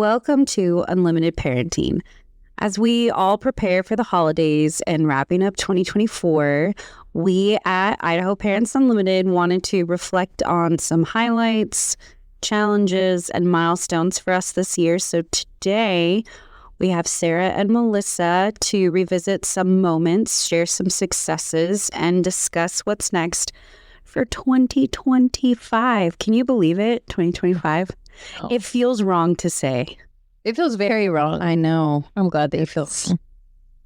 Welcome to Unlimited Parenting. As we all prepare for the holidays and wrapping up 2024, we at Idaho Parents Unlimited wanted to reflect on some highlights, challenges, and milestones for us this year. So today, we have Sarah and Melissa to revisit some moments, share some successes, and discuss what's next for 2025. Can you believe it? 2025? Oh. It feels wrong to say. It feels very wrong. I know. I'm glad that it feels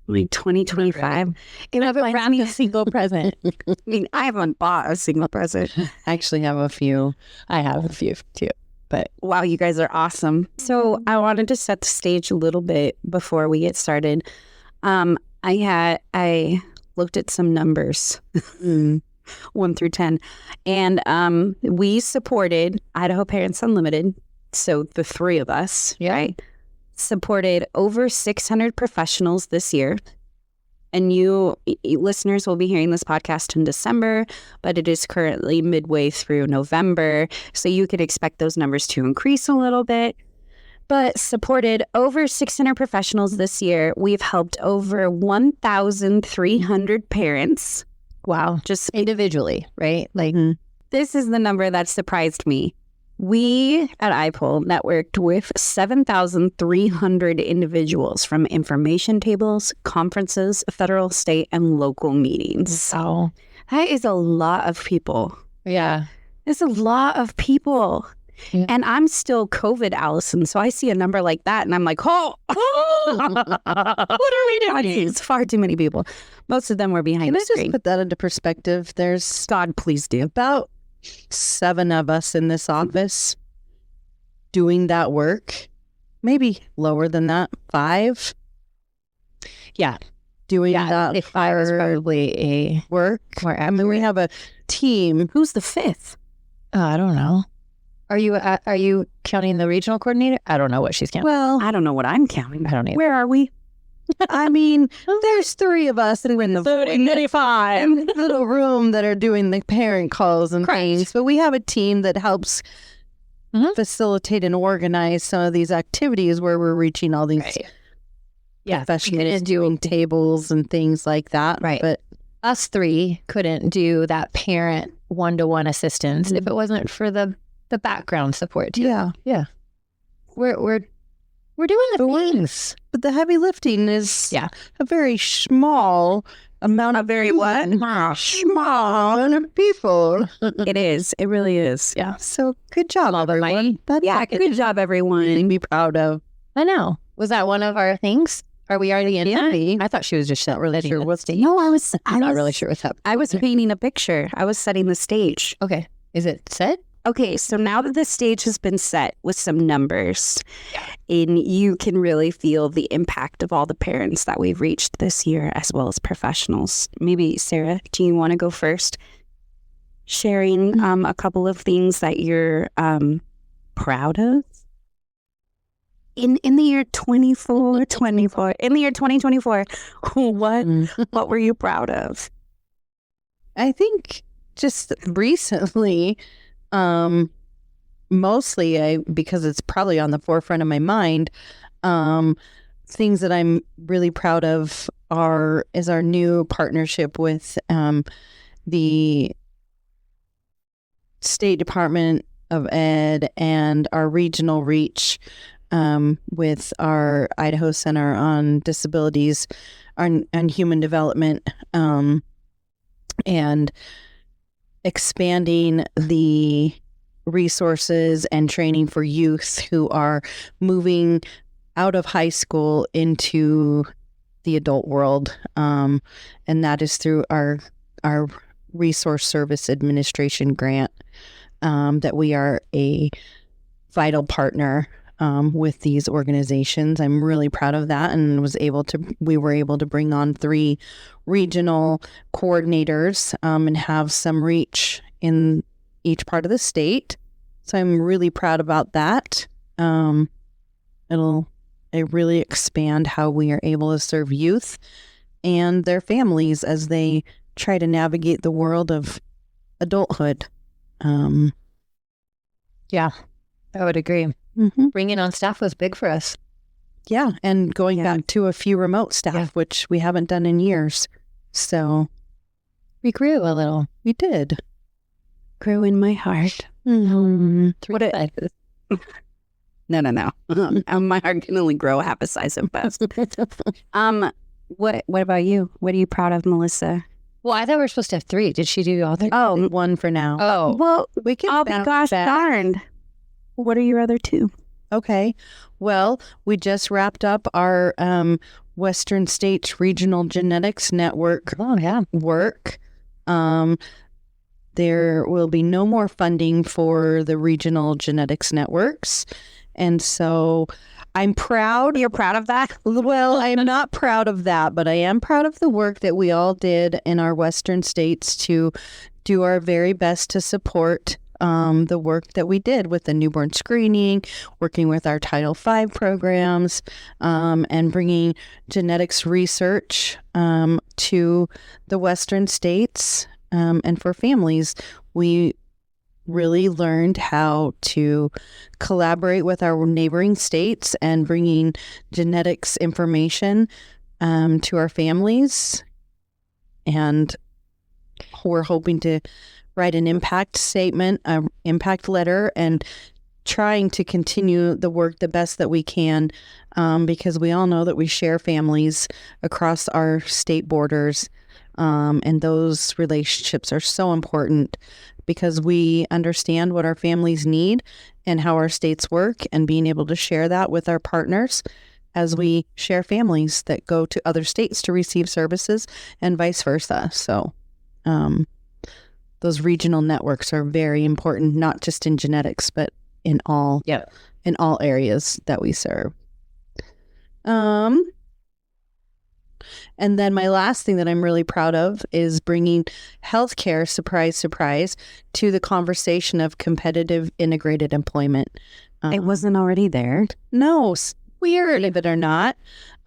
like 2025. I haven't wrapped a single present. I mean, I haven't bought a single present. I actually have a few. I have a few too. But wow, you guys are awesome. So I wanted to set the stage a little bit before we get started. I looked at some numbers, 1 through 10, and we supported Idaho Parents Unlimited. So the three of us, right, supported over 600 professionals this year. And you listeners will be hearing this podcast in December, but it is currently midway through November. So you could expect those numbers to increase a little bit. But supported over 600 professionals this year. We've helped over 1,300 parents. Wow. Just individually, right? This is the number that surprised me. We at IPUL networked with 7,300 individuals from information tables, conferences, federal, state, and local meetings. So that is a lot of people. Yeah. It's a lot of people. Yeah. And I'm still COVID Allison, so I see a number like that and I'm like, what are we doing? It's far too many people. Most of them were behind the screen. Can I just put that into perspective? There's, God, please do. About 7 of us in this office doing that work. Maybe lower than that, 5. Yeah. Doing that. 5 is probably a work. I mean, we have a team. Who's the 5th? I don't know. Are you counting the regional coordinator? I don't know what she's counting. Well, I don't know what I'm counting. I don't either. Where are we? I mean, there's 3 of us and we're in the 35 little room that are doing the parent calls and things. But we have a team that helps facilitate and organize some of these activities where we're reaching all these professionals doing tables and things like that. Right. But us 3 couldn't do that parent one-to-one assistance if it wasn't for the background support too. Yeah. We're doing the things. But the heavy lifting is a very small amount of small people. It is. It really is. Yeah. So good job, everyone. Good job, everyone. Be proud of. I know. Was that one of our things? Are we already in it? I thought she was just not really sure what's the. No, I'm not really sure what's up. I was painting a picture. I was setting the stage. Okay. Is it set? Okay, so now that the stage has been set with some numbers, and you can really feel the impact of all the parents that we've reached this year, as well as professionals. Maybe, Sarah, do you want to go first? Sharing a couple of things that you're proud of? In the year 2024, what were you proud of? I think just recently, mostly because it's probably on the forefront of my mind, things that I'm really proud of is our new partnership with the State Department of Ed and our regional reach with our Idaho Center on Disabilities and Human Development, and expanding the resources and training for youth who are moving out of high school into the adult world. And that is through our Resource Service Administration grant, that we are a vital partner with these organizations. I'm really proud of that, and we were able to bring on 3 regional coordinators and have some reach in each part of the state. So I'm really proud about that. It'll really expand how we are able to serve youth and their families as they try to navigate the world of adulthood. Yeah, I would agree. Mm-hmm. Bringing on staff was big for us. Yeah, and going back to a few remote staff, which we haven't done in years. So we grew a little. We did. Grew in my heart. Mm-hmm. No. My heart can only grow half a size at best. What about you? What are you proud of, Melissa? Well, I thought we were supposed to have 3. Did she do all 3? Oh, 1 for now. Oh. Well, we can gosh darned. What are your other 2? Okay. Well, we just wrapped up our Western States Regional Genetics Network work. There will be no more funding for the regional genetics networks. And so I'm proud. You're proud of that? Well, I am not proud of that, but I am proud of the work that we all did in our Western states to do our very best to support the work that we did with the newborn screening, working with our Title V programs, and bringing genetics research to the Western states. And for families, we really learned how to collaborate with our neighboring states and bringing genetics information to our families. And we're hoping to write an impact statement, an impact letter, and trying to continue the work the best that we can, because we all know that we share families across our state borders, and those relationships are so important because we understand what our families need and how our states work, and being able to share that with our partners as we share families that go to other states to receive services and vice versa. So those regional networks are very important, not just in genetics, but in all areas that we serve. And then my last thing that I'm really proud of is bringing healthcare, surprise, surprise, to the conversation of competitive integrated employment. It wasn't already there. No, weird, believe it or not.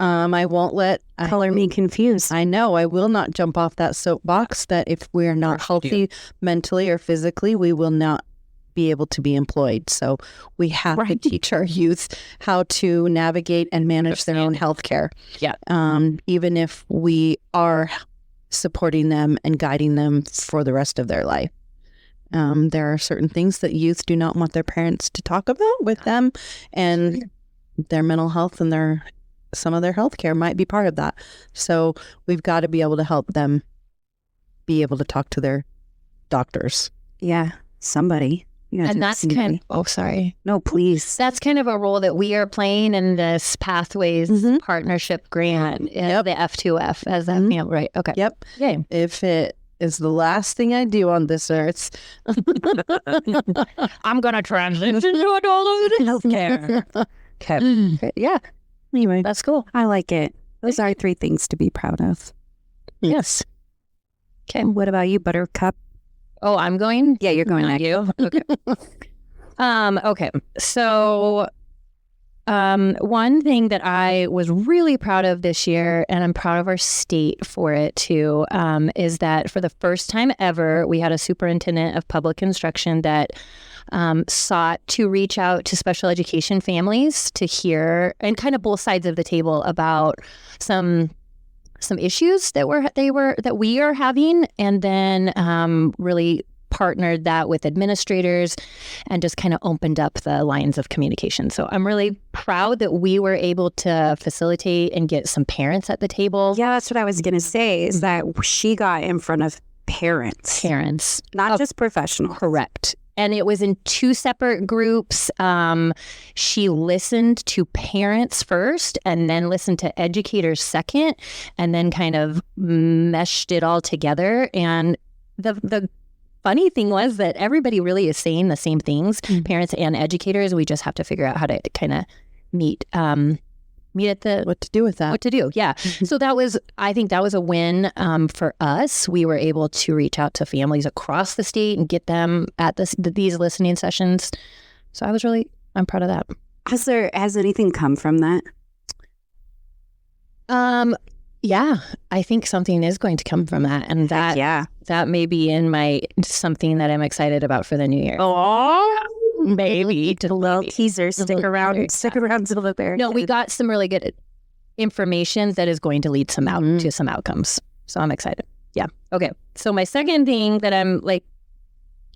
I won't let color me confused. I know. I will not jump off that soapbox that if we are not healthy mentally or physically, we will not be able to be employed. So we have to teach our youth how to navigate and manage their own health care. Yeah. Even if we are supporting them and guiding them for the rest of their life. There are certain things that youth do not want their parents to talk about with them, and their mental health and some of their health care might be part of that. So we've got to be able to help them be able to talk to their doctors. Yeah, somebody. And that's sorry. No, please. That's kind of a role that we are playing in this Pathways Partnership Grant, the F2F as that family, right? Okay. Yep. Yay. If it is the last thing I do on this earth, I'm going to transition to adult healthcare. Okay. Yeah. Anyway, that's cool. I like it. Those are 3 things to be proud of. Yes. Okay. What about you, Buttercup? Oh, I'm going? Yeah, you're going next. You? Okay. Okay. So one thing that I was really proud of this year, and I'm proud of our state for it too, is that for the first time ever, we had a superintendent of public instruction that sought to reach out to special education families to hear, and kind of both sides of the table, about some issues that we are having, and then really partnered that with administrators and just kind of opened up the lines of communication. So I'm really proud that we were able to facilitate and get some parents at the table. Yeah, that's what I was going to say, is that she got in front of parents, not just professionals. Correct. And it was in 2 separate groups. She listened to parents first, and then listened to educators second, and then kind of meshed it all together. And the funny thing was that everybody really is saying the same things, parents and educators. We just have to figure out how to kind of meet at the... What to do with that. What to do, yeah. So I think that was a win for us. We were able to reach out to families across the state and get them at these listening sessions. So I'm proud of that. Has anything come from that? Yeah, I think something is going to come from that. And that may be in something that I'm excited about for the new year. Oh, maybe A little teaser. Stick around till the very No, we end. got some really good information that is going to lead to some outcomes. So I'm excited. Yeah. Okay. So my second thing that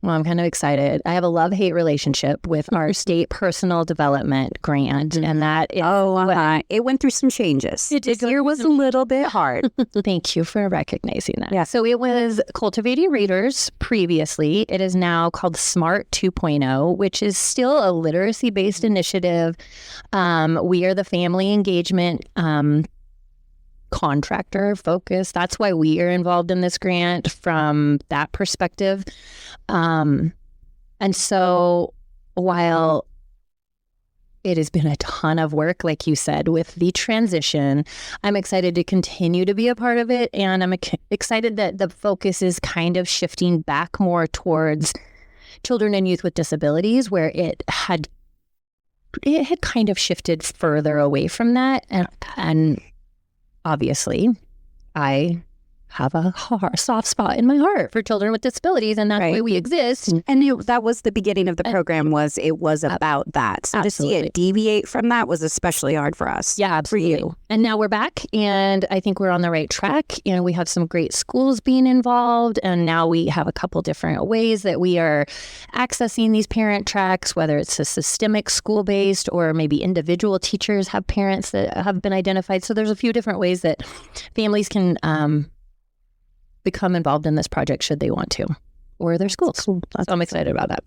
I'm kind of excited. I have a love-hate relationship with our state personal development grant, and that is it went through some changes. This year was a little bit hard. Thank you for recognizing that. Yeah. So it was Cultivating Readers previously. It is now called SMART 2.0, which is still a literacy-based initiative. We are the family engagement contractor focus. That's why we are involved in this grant from that perspective. And so while it has been a ton of work, like you said, with the transition, I'm excited to continue to be a part of it. And I'm excited that the focus is kind of shifting back more towards children and youth with disabilities, where it had kind of shifted further away from that. And obviously, I have a soft spot in my heart for children with disabilities, and that's why we exist. And that was the beginning of the program. It was about that. So Absolutely. to see it deviate from that was especially hard for us. Yeah, absolutely. For you. And now we're back, and I think we're on the right track. And we have some great schools being involved, and now we have a couple different ways that we are accessing these parent tracks, whether it's a systemic school-based or maybe individual teachers have parents that have been identified. So there's a few different ways that families can become involved in this project should they want to, or their schools. So I'm excited about that.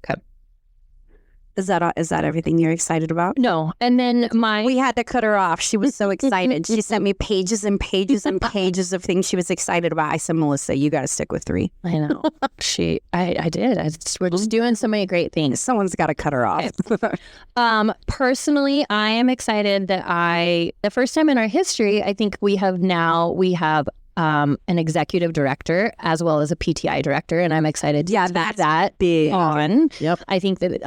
Okay. Is that everything you're excited about? No. And then we had to cut her off. She was so excited. She sent me pages and pages and pages of things she was excited about. I said, Melissa, you got to stick with 3. I know. I did. We're just doing so many great things. Someone's got to cut her off. Personally, I am excited that the first time in our history, I think we have an executive director as well as a PTI director, and I'm excited to take that big on. Yep. I think that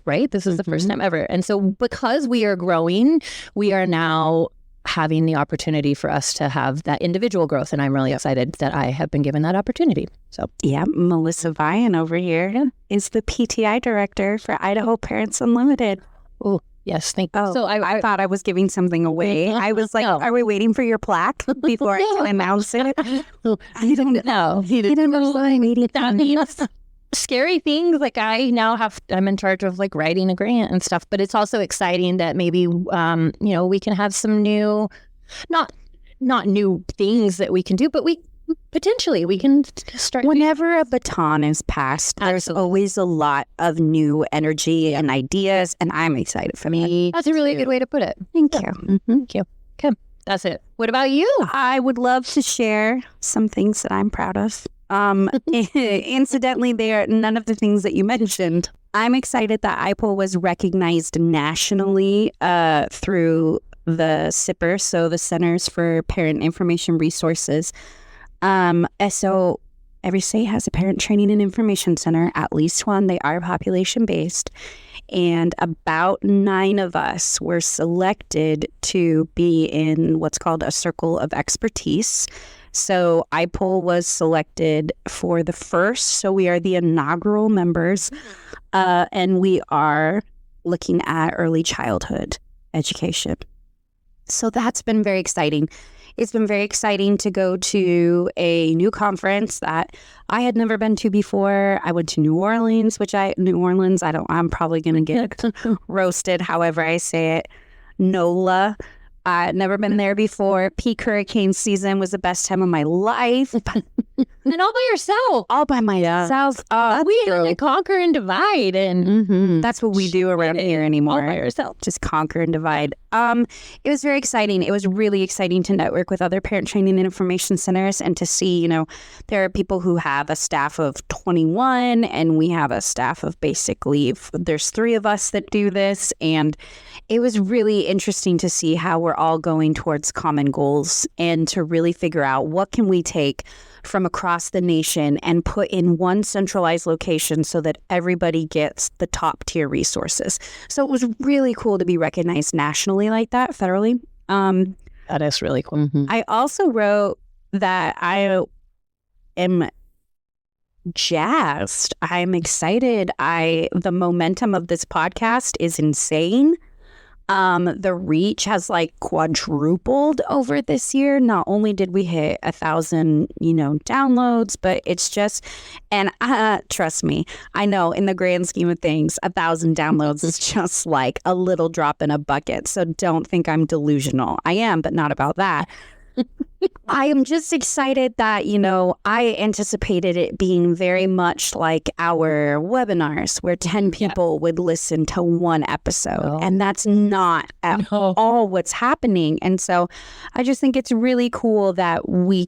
right. This is the first time ever, and so because we are growing, we are now having the opportunity for us to have that individual growth, and I'm really excited that I have been given that opportunity. So Melissa Vian over here is the PTI director for Idaho Parents Unlimited. Oh. Yes, thank you. Oh, so I thought I was giving something away. I was like, Are we waiting for your plaque before I can announce it? I don't know. He didn't know that means scary things. Like I'm in charge of like writing a grant and stuff, but it's also exciting that maybe, we can have some new, not new things that we can do, but we can start. Whenever a baton is passed, there's always a lot of new energy and ideas, and I'm excited for that. That's a really good way to put it. Thank you. Thank you. Okay, that's it. What about you? I would love to share some things that I'm proud of. Incidentally, they are none of the things that you mentioned. I'm excited that IPUL was recognized nationally through the CIPR, so the Centers for Parent Information Resources. So every state has a parent training and information center, at least one. They are population-based. And about 9 of us were selected to be in what's called a circle of expertise. So IPUL was selected for the first. So we are the inaugural members. And we are looking at early childhood education. So that's been very exciting. It's been very exciting to go to a new conference that I had never been to before. I went to New Orleans, I'm probably going to get roasted, however I say it. NOLA. I'd never been there before. Peak hurricane season was the best time of my life. And all by yourself. All by myself. We had to conquer and divide, and that's what we do around here anymore. All by yourself. Just conquer and divide. It was very exciting. It was really exciting to network with other parent training and information centers and to see, there are people who have a staff of 21 and we have a staff of basically, there's 3 of us that do this. And it was really interesting to see how we're all going towards common goals and to really figure out what can we take from across the nation and put in one centralized location so that everybody gets the top tier resources. So it was really cool to be recognized nationally like that, federally. That is really cool. I also wrote that I am jazzed. I'm excited. The momentum of this podcast is insane. The reach has like quadrupled over this year. Not only did we hit 1,000, downloads, but it's just, and trust me, I know in the grand scheme of things, 1,000 downloads is just like a little drop in a bucket. So don't think I'm delusional. I am, but not about that. I am just excited that, I anticipated it being very much like our webinars where 10 people would listen to one episode. And that's not at all what's happening. And so I just think it's really cool that we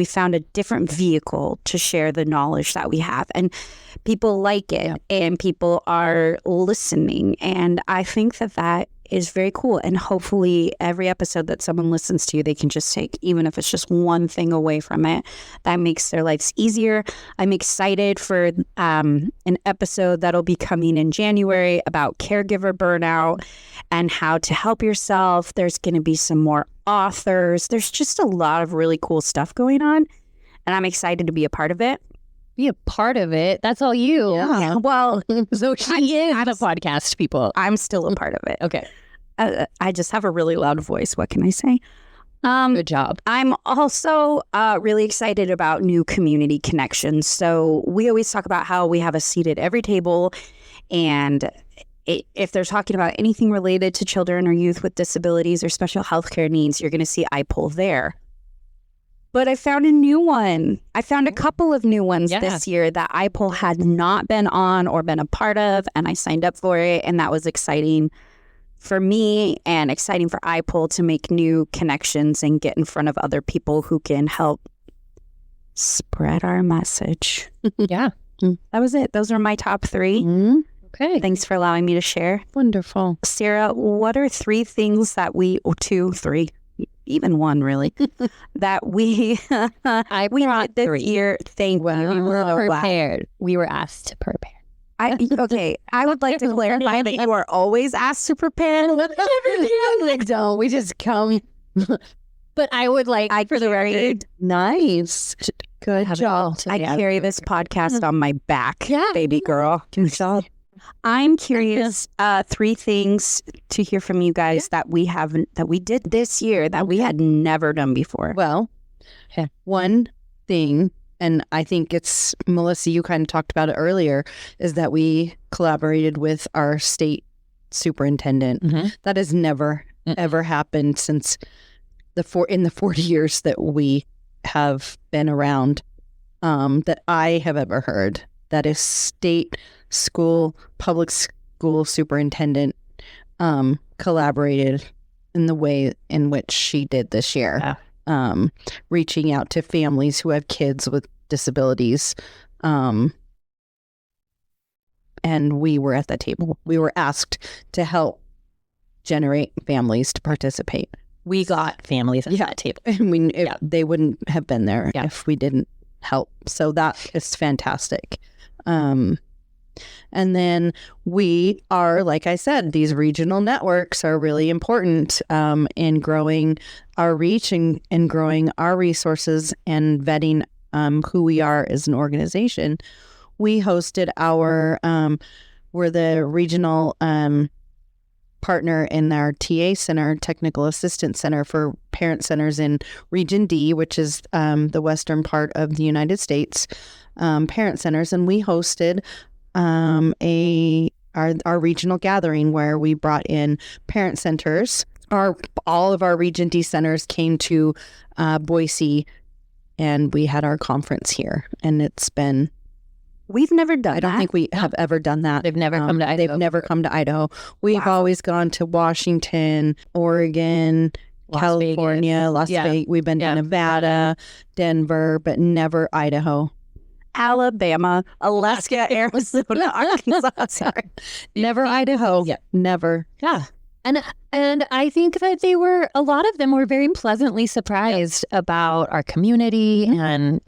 found a different vehicle to share the knowledge that we have. And people like it and people are listening. And I think that is very cool. And hopefully every episode that someone listens to, they can just take, even if it's just one thing away from it, that makes their lives easier. I'm excited for an episode that'll be coming in January about caregiver burnout and how to help yourself. There's going to be some more authors. There's just a lot of really cool stuff going on. And I'm excited to be a part of it. Be a part of it. That's all you. Yeah. Well, so she is the podcast, people. I'm still a part of it. Okay. I just have a really loud voice. What can I say? Good job. I'm also really excited about new community connections. So we always talk about how we have a seat at every table. And if they're talking about anything related to children or youth with disabilities or special healthcare needs, you're going to see IPUL there. But I found a new one. I found a couple of new ones this year that IPUL had not been on or been a part of. And I signed up for it. And that was exciting for me and exciting for IPUL to make new connections and get in front of other people who can help spread our message. Yeah. That was it. Those are my top 3. Mm-hmm. Okay. Thanks for allowing me to share. Wonderful. Sarah, what are 3 things that even 1 really, that we did this 3. year? Thank you. We were prepared. We were asked to prepare. I would like to clarify that you are always asked to prepare. Don't. We just come. But I would like for the record. Nice. Good job. I carry this podcast on my back, Yeah. baby girl. Good job. I'm curious, 3 things to hear from you guys that we did this year that we had never done before. Well, one thing, and I think it's, Melissa, you kind of talked about it earlier, is that we collaborated with our state superintendent. Mm-hmm. That has never, ever happened since in the 40 years that we have been around, that I have ever heard. That is state school, public school superintendent collaborated in the way in which she did this year. Yeah. Reaching out to families who have kids with disabilities. And we were at the table. We were asked to help generate families to participate. We got families at that table. They wouldn't have been there if we didn't help. So that is fantastic. And then we are, like I said, these regional networks are really important in growing our reach and growing our resources and vetting who we are as an organization. We hosted we're the regional partner in our TA center, Technical Assistance Center for Parent Centers in Region D, which is the western part of the United States, parent centers. And we hosted our regional gathering where we brought in parent centers. All of our Region D centers came to Boise, and we had our conference here. And it's been... We've never done I don't think we have ever done that. They've never come to Idaho. They've never come to Idaho. We've always gone to Washington, Oregon, California, Las Vegas. We've been to Nevada, Denver, but never Idaho. Alabama, Alaska, Arizona, Arkansas. Sorry. Never Idaho. Yeah. Never. Yeah. And I think that a lot of them were very pleasantly surprised about our community, and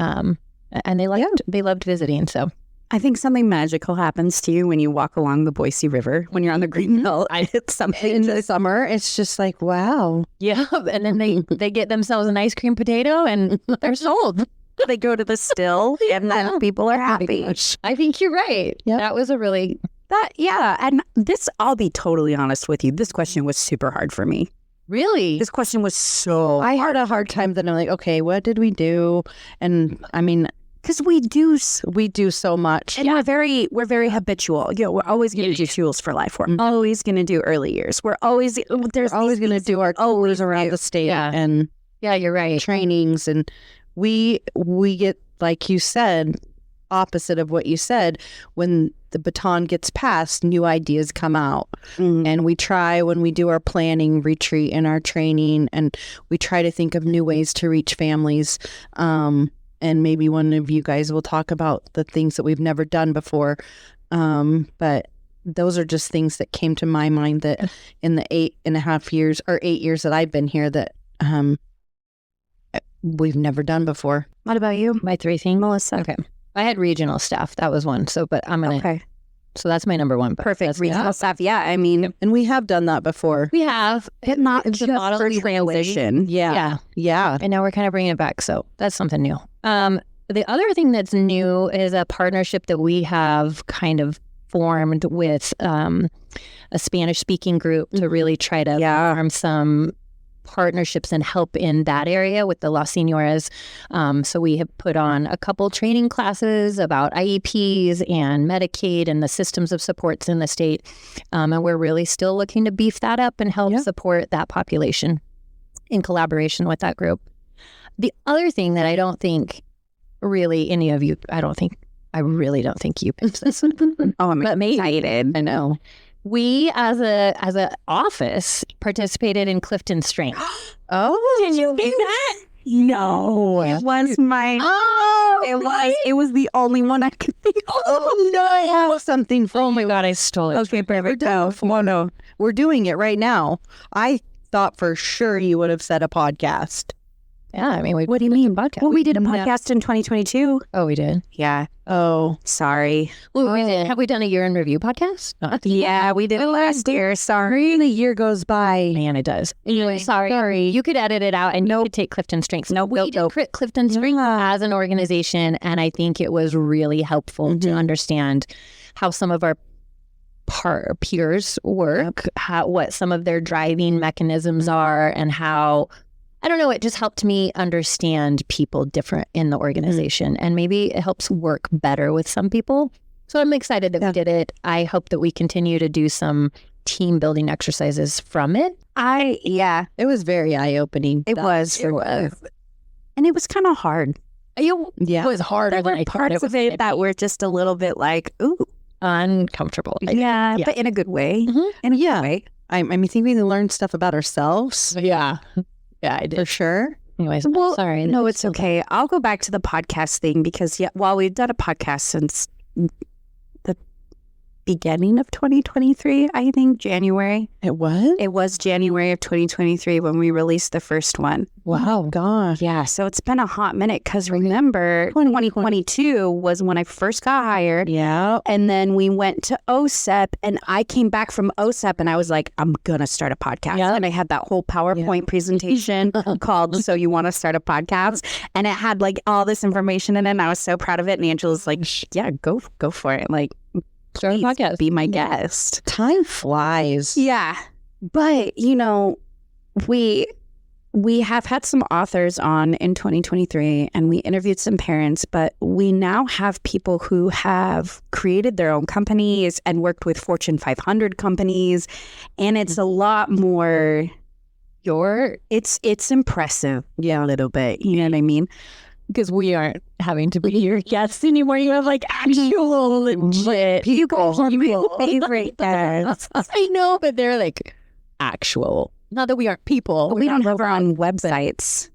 they loved visiting. So I think something magical happens to you when you walk along the Boise River when you're on the Green Belt. It's something in the summer. It's just like, wow. Yeah. And then they get themselves an ice cream potato and they're sold. They go to the still, and then people are happy. I think you're right. Yep. That was a really And this, I'll be totally honest with you. This question was super hard for me. really. This question was so I had a hard time. Then I'm like, okay, what did we do? And I mean, because we do, we do so much. and we're very habitual. You know, we're always going to do tools for life. We're always going to do early years. We're always We're always going to do our tours around the state and Yeah, you're right. trainings, and we get, like you said, opposite of what you said. When the baton gets passed, new ideas come out, and we try when we do our planning retreat and our training, and we try to think of new ways to reach families. And maybe one of you guys will talk about the things that we've never done before. But those are just things that came to my mind that in the 8.5 years or 8 years that I've been here that we've never done before. What about you? My 3 things. Melissa. Okay. I had regional staff. That was one. So, but I'm going to, Okay. so that's my number one. But Perfect. that's- Regional staff. Yeah. I mean, And we have done that before. We have. not It's a just model for we transition. Yeah. Yeah. And now we're kind of bringing it back. So that's something new. The other thing that's new is a partnership that we have kind of formed with a Spanish speaking group to really try to form some partnerships and help in that area with the Las Senoras. So we have put on a couple training classes about IEPs and Medicaid and the systems of supports in the state. And we're really still looking to beef that up and help support that population in collaboration with that group. The other thing that I don't think really any of you, I really don't think you picked this. Oh, I'm But maybe. excited. I know. We as a office participated in Clifton Strength. Oh, Did you do that? No. It was my. oh, It was the only one I could think of. oh no, I have something from Oh my God, I stole it. Okay, perfect. No. We're doing it right now. I thought for sure you would have said a podcast. Yeah, I mean, What do you mean? podcast. Well, we did a podcast in 2022. Oh, we did. Yeah. Oh, Sorry. Well, we did. Have we done a year in review podcast? Not. Yeah, we did it last year. Sorry. the year goes by. Man, it does. Anyway, sorry. You could edit it out and you could take Clifton Strengths. Nope. We did Clifton Strengths as an organization, and I think it was really helpful to understand how some of our peers work, what some of their driving mechanisms are, and how, I don't know, it just helped me understand people different in the organization, and maybe it helps work better with some people. So I'm excited that we did it. I hope that we continue to do some team building exercises from it. It was very eye-opening. It was. And it was kind of hard. Yeah. It was harder There than were I thought parts it was of it that were just a little bit like, ooh. uncomfortable. Yeah, but in a good way. In a good way. I think we learned stuff about ourselves. Yeah. Yeah, I did. For sure. Anyways, Well, sorry. No, it's okay. I'll go back to the podcast thing because while we've done a podcast since the beginning of 2023, I think January. It was? It was January of 2023 when we released the first one. Wow, gosh. Yeah, so it's been a hot minute because remember, 2022 was when I first got hired. Yeah. And then we went to OSEP and I came back from OSEP and I was like, I'm going to start a podcast. Yeah. And I had that whole PowerPoint presentation called So You Want to Start a Podcast? And it had like all this information in it. And I was so proud of it. And Angela's like, yeah, go for it. Like, Start a please podcast. be my guest. Time flies. Yeah. But, we have had some authors on in 2023 and we interviewed some parents, but we now have people who have created their own companies and worked with Fortune 500 companies. And it's a lot more, it's impressive. Yeah, a little bit. You know what I mean? Because we aren't having to be your guests anymore. You have like actual legit People. Favorite guests. I know, but they're like actual. Not that we aren't people. We don't have our own websites.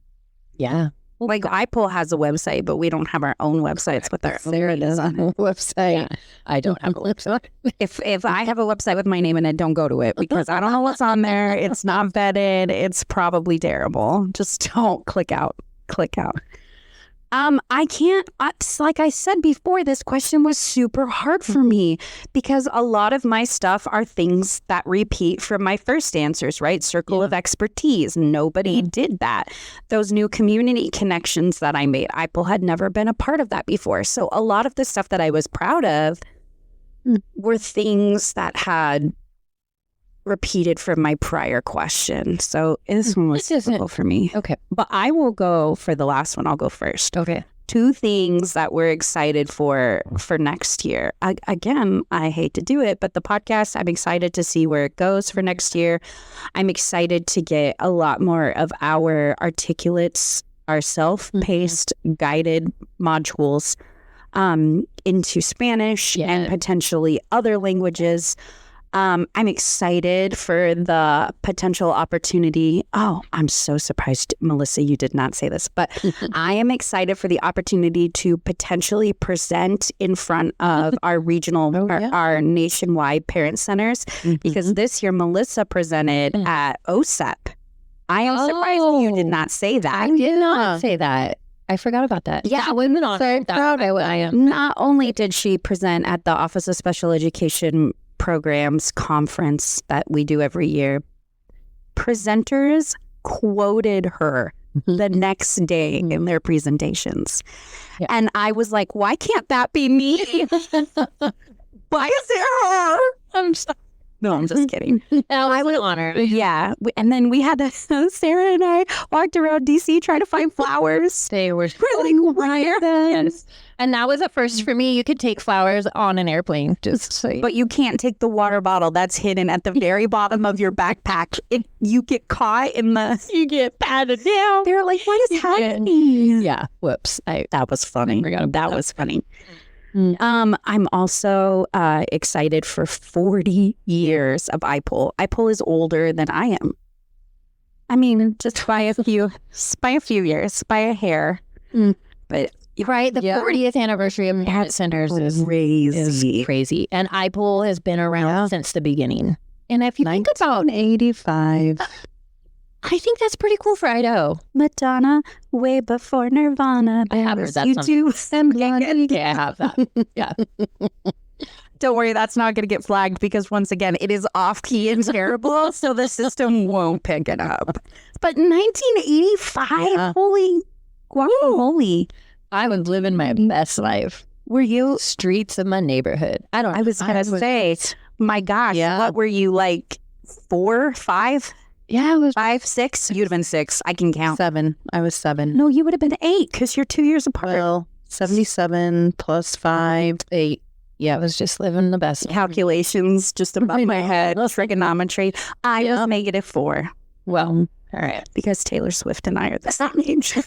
Yeah. Like IPUL has a website, but we don't have our own websites with our own Sarah names. does on a website. Yeah. I don't have a website. If I have a website with my name in it, don't go to it because I don't know what's on there. It's not vetted. It's probably terrible. Just don't click out. I can't, like I said before, this question was super hard for me because a lot of my stuff are things that repeat from my first answers, right? Circle of expertise. Nobody did that. Those new community connections that I made, IPUL had never been a part of that before. So a lot of the stuff that I was proud of were things that had repeated from my prior question. So this one was difficult for me. Okay. But I will go for the last one. I'll go first. Okay. 2 things that we're excited for next year. Again, I hate to do it, but the podcast, I'm excited to see where it goes for next year. I'm excited to get a lot more of our articulates, our self-paced guided modules into Spanish and potentially other languages. I'm excited for the potential opportunity. Oh, I'm so surprised, Melissa, you did not say this, but I am excited for the opportunity to potentially present in front of our regional, our nationwide parent centers, because this year Melissa presented at OSEP. I am surprised you did not say that. I did not say that. I forgot about that. Yeah, women on so proud. I am. Not only did she present at the Office of Special Education Programs conference that we do every year, presenters quoted her the next day in their presentations. Yeah. And I was like, why can't that be me? Why is it her? I'm just kidding. I would honor. Yeah. And then we had Sarah and I walked around DC trying to find flowers. They were like, where? Yes. And that was a first for me. You could take flowers on an airplane, just so but you can't take the water bottle that's hidden at the very bottom of your backpack. You get caught in you get patted down. They're like, what is happening? Yeah. Whoops. That was funny. That was funny. Mm. I'm also excited for 40 years of IPUL. IPUL is older than I am. I mean, just by a few years, by a hair. But right, the 40th anniversary of parent centers is crazy. And IPUL has been around since the beginning. And if you think about 1985, I think that's pretty cool for Idaho. Madonna, way before Nirvana. I have heard that you do Okay, I have that. Yeah. Don't worry, that's not going to get flagged because once again, it is off key and terrible, so the system won't pick it up. But 1985, holy guacamole. I was living my best life. Were you? Streets of my neighborhood. I was going to say, my gosh, what were you, like 4, 5? Yeah, I was 5, 6. You'd have been 6. I can count. 7. I was 7. No, you would have been 8 because you're 2 years apart. Well, 77 plus 5, 8. Yeah, I was just living the best. Calculations just above my head. Trigonometry. I was -4. Well, all right. Because Taylor Swift and I are the same age.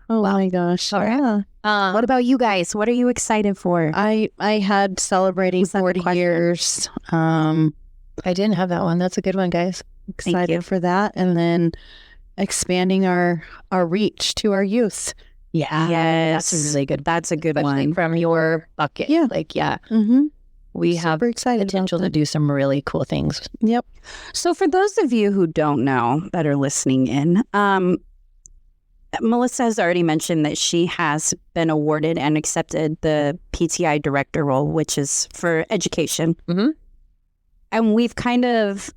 Oh my gosh. Yeah. What about you guys? What are you excited for? I had celebrating 40 years. I didn't have that one. That's a good one, guys. Excited for that. And then expanding our reach to our youth. Yeah. Yes. That's a really good. That's a good one. From your bucket. Yeah. We have excited potential to do some really cool things. Yep. So for those of you who don't know that are listening in, Melissa has already mentioned that she has been awarded and accepted the PTI director role, which is for education. And we've kind of,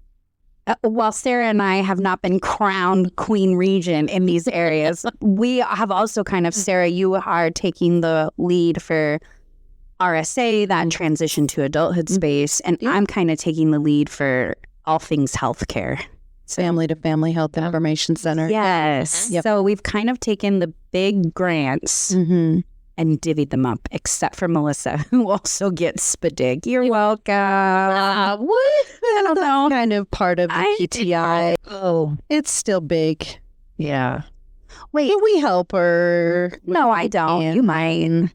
while Sarah and I have not been crowned Queen Regent in these areas, we have also kind of, Sarah, you are taking the lead for RSA, that transition to adulthood space, and I'm kind of taking the lead for all things healthcare. Family to Family Health Information Center. Yes. Yep. So we've kind of taken the big grants and divvied them up, except for Melissa, who also gets SPDIG. You're welcome. What? I don't know. Kind of part of the PTI. Oh, it's still big. Yeah. Wait. Can we help her? No, I don't. You might.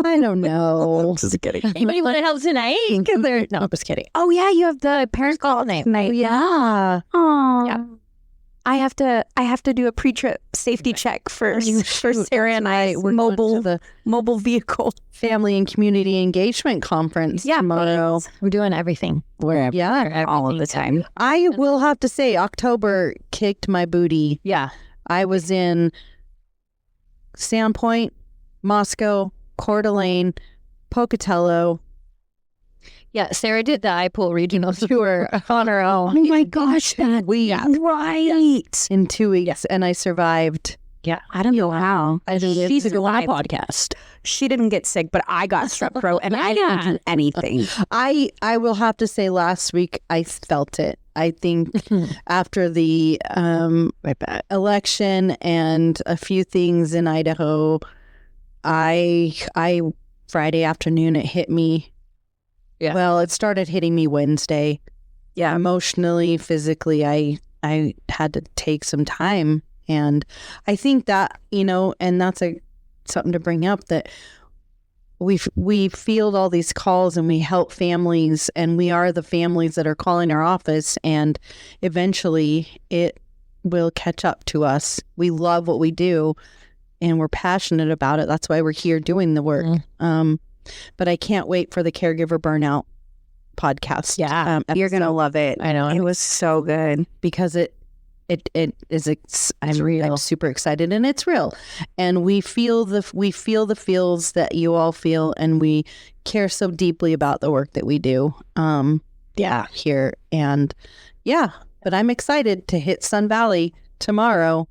I don't know. Just kidding. Anybody want to help tonight? No, I'm just kidding. Oh yeah, you have the parent call night. Yeah. Oh. Yeah. I have to do a pre-trip safety check for Sarah and I. We're going to the mobile vehicle family and community engagement conference tomorrow. We're doing everything. All of the time. I will have to say, October kicked my booty. Yeah. I was in Sandpoint, Moscow, Coeur d'Alene, Pocatello. Yeah, Sarah did the IPUL regional tour on her own. Oh my gosh, that right. In 2 weeks, and I survived. Yeah. I don't know how. She's a survived. podcast. She didn't get sick, but I got strep throat and I didn't do anything. I will have to say last week I felt it. I think after the election and a few things in Idaho, I Friday afternoon it hit me. Yeah. Well, it started hitting me Wednesday. Yeah. Emotionally, physically, I had to take some time. And I think that, and that's something to bring up, that we field all these calls and we help families, and we are the families that are calling our office, and eventually it will catch up to us. We love what we do and we're passionate about it. That's why we're here doing the work. But I can't wait for the caregiver burnout podcast. Yeah. You're going to love it. I know. It was so good. Because it is. I'm super excited, and it's real, and we feel the feels that you all feel, and we care so deeply about the work that we do. Here, and but I'm excited to hit Sun Valley tomorrow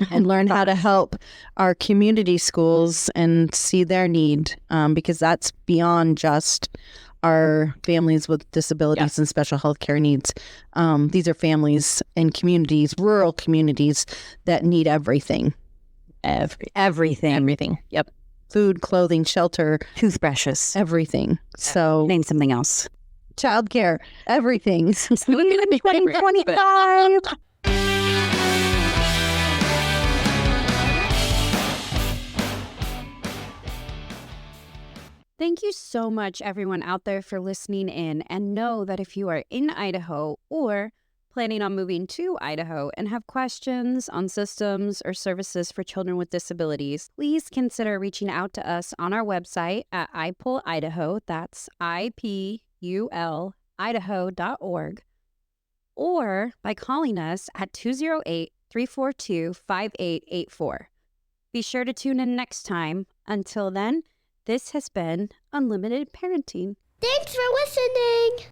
and learn how to help our community schools and see their need, because that's beyond just our families with disabilities and special health care needs. These are families and communities, rural communities, that need everything. Everything. Yep. Food, clothing, shelter, Toothbrushes. everything. So Name something else. childcare, everything. 2025. Thank you so much, everyone out there, for listening in. And know that if you are in Idaho or planning on moving to Idaho and have questions on systems or services for children with disabilities, please consider reaching out to us on our website at IPUL Idaho. That's IPUL Idaho.org. Or by calling us at 208-342-5884. Be sure to tune in next time. Until then, this has been Unlimited Parenting. Thanks for listening.